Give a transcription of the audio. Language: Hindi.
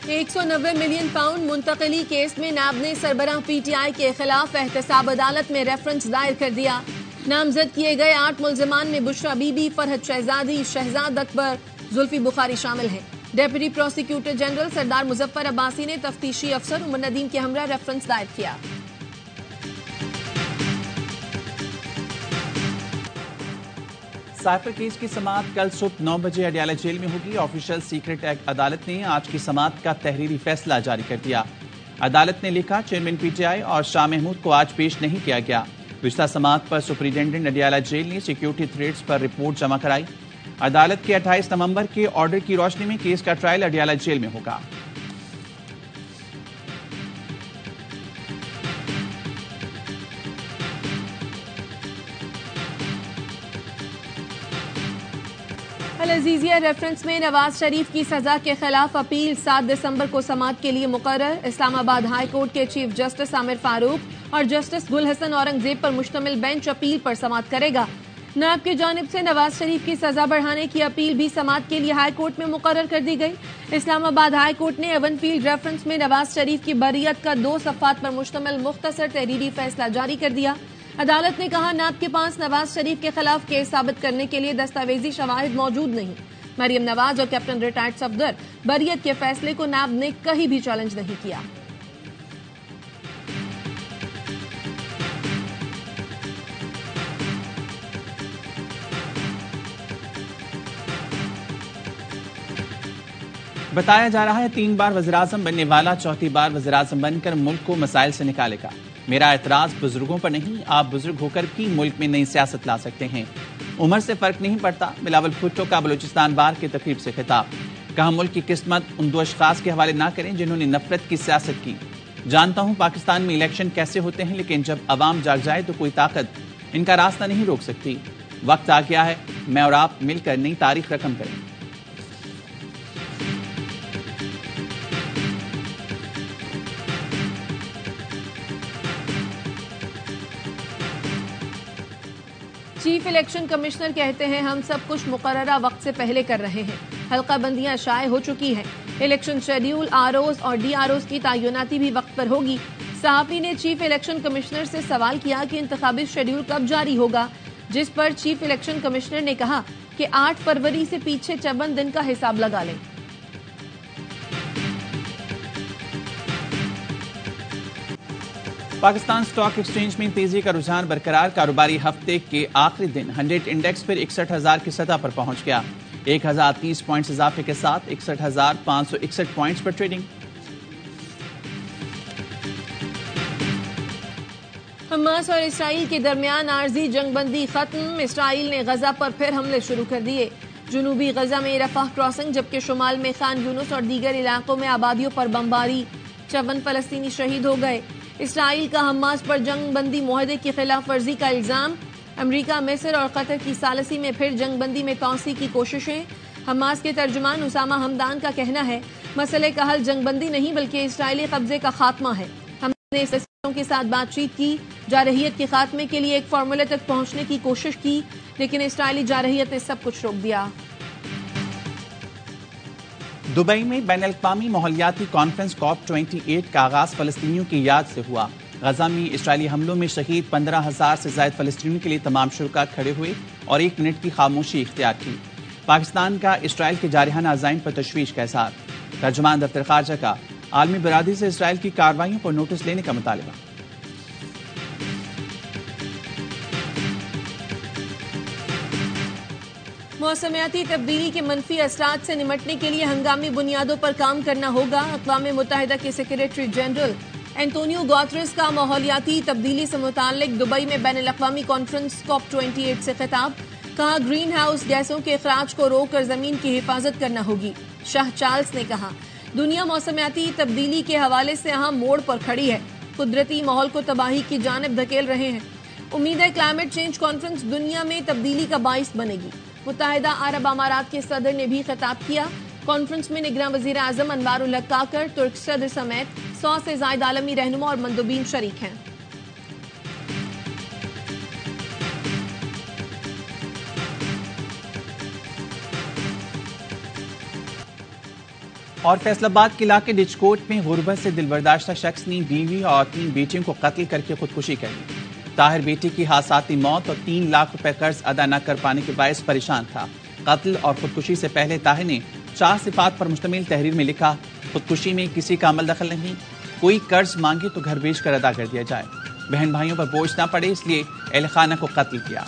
190 मिलियन पाउंड मुंतकली केस में नाब ने सरबराह पीटीआई के खिलाफ एहतसाब अदालत में रेफरेंस दायर कर दिया। नामजद किए गए 8 मुल्जिमान में बुशरा बीबी, फरहद शहजादी, शहजाद अकबर, जुल्फी बुखारी शामिल हैं। डेप्यूटी प्रोसिक्यूटर जनरल सरदार मुजफ्फर अब्बासी ने तफ्तीशी अफसर उमर नदीम के हमरा रेफरेंस दायर किया। साइफर केस की समाअत कल सुबह 9 बजे अडयाला जेल में होगी। ऑफिशियल सीक्रेट एक्ट अदालत ने आज की समाअत का तहरीरी फैसला जारी कर दिया। अदालत ने लिखा, चेयरमैन पीटीआई और शाह महमूद को आज पेश नहीं किया गया। गुज़िश्ता समाअत पर सुपरिटेंडेंट अडयाला जेल ने सिक्योरिटी थ्रेट्स पर रिपोर्ट जमा कराई। अदालत के 28 नवंबर के ऑर्डर की रोशनी में केस का ट्रायल अडयाला जेल में होगा। अल अजीजिया रेफरेंस में नवाज शरीफ की सजा के खिलाफ अपील 7 दिसंबर को समाअत के लिए मुकर्रर। इस्लामाबाद हाई कोर्ट के चीफ जस्टिस आमिर फारूक और जस्टिस गुल हसन औरंगजेब पर मुश्तमिल बेंच अपील पर समाअत करेगा। नायब की जानिब से नवाज शरीफ की सजा बढ़ाने की अपील भी समाअत के लिए हाई कोर्ट में मुकर्रर कर दी गई। इस्लामाबाद हाई कोर्ट ने एवनफील्ड रेफरेंस में नवाज शरीफ की बरियत का 2 सफ़ात पर मुश्तमिल मुख्तसर तहरीरी फैसला जारी कर दिया। अदालत ने कहा, नाब के पास नवाज शरीफ के खिलाफ केस साबित करने के लिए दस्तावेजी शवाहिद मौजूद नहीं। मरियम नवाज और कैप्टन रिटायर्ड सफदर बरियत के फैसले को नाब ने कहीं भी चैलेंज नहीं किया। बताया जा रहा है 3 बार वज़ीर-ए-आज़म बनने वाला 4थी बार वज़ीर-ए-आज़म बनकर मुल्क को मसाइल से निकालेगा। मेरा एतराज बुजुर्गों पर नहीं, आप बुजुर्ग होकर भी मुल्क में नई सियासत ला सकते हैं। उम्र से फर्क नहीं पड़ता। बिलावल भुट्टो का बलूचिस्तान बार की तकरीब से खिताब। कहा, मुल्क की किस्मत उन 2 अशखास के हवाले ना करें जिन्होंने नफरत की सियासत की। जानता हूं पाकिस्तान में इलेक्शन कैसे होते हैं, लेकिन जब अवाम जाग जाए तो कोई ताकत इनका रास्ता नहीं रोक सकती। वक्त आ गया है मैं और आप मिलकर नई तारीख रकम करें। चीफ इलेक्शन कमिश्नर कहते हैं, हम सब कुछ मुकर्ररा वक्त से पहले कर रहे हैं। हल्का बंदियां शाये हो चुकी हैं। इलेक्शन शेड्यूल, आरओज और डीआरओज की तयनाती भी वक्त पर होगी। सहाफी ने चीफ इलेक्शन कमिश्नर से सवाल किया कि इंतखाबी शेड्यूल कब जारी होगा, जिस पर चीफ इलेक्शन कमिश्नर ने कहा कि 8 फरवरी से पीछे 54 दिन का हिसाब लगा लें। पाकिस्तान स्टॉक एक्सचेंज में तेजी का रुझान बरकरार। कारोबारी हफ्ते के आखिरी दिन 100 इंडेक्स फिर 61,000 की सतह पर पहुंच गया। 1030 पॉइंट्स इजाफे के साथ 61,561 पॉइंट्स पर ट्रेडिंग। हमास और इसराइल के दरमियान आर्जी जंगबंदी खत्म। इसराइल ने गजा पर फिर हमले शुरू कर दिए। जुनूबी गजा में रफाह क्रॉसिंग, जबकि शुमाल में खान यूनुस और दीगर इलाकों में आबादियों पर बमबारी। 54 फलस्तीनी शहीद हो गए। इसराइल का हमास पर जंगबंदी मुआहदे की खिलाफ वर्जी का इल्जाम। अमरीका, मिस्र और कतर की सालसी में फिर जंगबंदी में तौसी की कोशिशें। हमास के तर्जुमान उसामा हमदान का कहना है, मसले का हल जंगबंदी नहीं बल्कि इसराइली कब्जे का खात्मा है। हमने फलस्तीनियों के साथ बातचीत की, जारहियत के खात्मे के लिए एक फार्मूले तक पहुंचने की कोशिश की, लेकिन इसराइली जारहियत ने सब कुछ रोक दिया। दुबई में बैनुल-अक़वामी माहौलियाती कॉन्फ्रेंस COP28 का आगाज फलस्तीनियों की याद से हुआ। गजा में इसराइली हमलों में शहीद 15,000 से ज्यादा फलस्तीनियों के लिए तमाम शुरका खड़े हुए और 1 मिनट की खामोशी इख्तियार की। पाकिस्तान का इसराइल के जारहाना अज़ाइम पर तशवीश का इज़हार। तर्जुमान दफ्तर ख़ारजा का आलमी बरादरी से इसराइल की कार्रवाइयों पर नोटिस लेने का मुतालबा। मौसमियाती तब्दीली के मनफी असरात से निमटने के लिए हंगामी बुनियादों पर काम करना होगा। अक़वाम मुत्तहिदा के सेक्रेटरी जनरल एंटोनियो गुतेरेस का माहौलियाती तब्दीली से मुताल्लिक दुबई में बैनुल-अक़वामी कॉन्फ्रेंस COP28 से खिताब। कहा, ग्रीन हाउस गैसों के अखराज को रोककर जमीन की हिफाजत करना होगी। शाह चार्ल्स ने कहा, दुनिया मौसमियाती तब्दीली के हवाले से अहम मोड़ पर खड़ी है। कुदरती माहौल को तबाही की जानिब धकेल रहे हैं। उम्मीद है क्लाइमेट चेंज कॉन्फ्रेंस दुनिया में तब्दीली का बाइस बनेगी। मुत्तहिदा अरब अमारात के सदर ने भी खिताब किया। कॉन्फ्रेंस में निगरान वजीर आजम अनवारुल हक काकर, तुर्क सदर समेत 100 से ज्यादा आलमी रहनुमा और मंदुबीन शरीक हैं। और फैसलाबाद के इलाके डिचकोट में गुर्बत से दिलबर्दाश्ता शख्स ने बीवी और 3 बेटियों को कत्ल करके खुदकुशी कर ली। ताहिर बेटी की हादसाती मौत और 3 लाख रुपए कर्ज अदा न कर पाने के बायस परेशान था। कत्ल और खुदकुशी से पहले ताहिर ने 4 सिफात पर मुश्तमिल तहरीर में लिखा, खुदकुशी में किसी का अमल दखल नहीं, कोई कर्ज मांगे तो घर बेच कर अदा कर दिया जाए, बहन भाइयों पर बोझ ना पड़े इसलिए अहल खाना को कत्ल किया।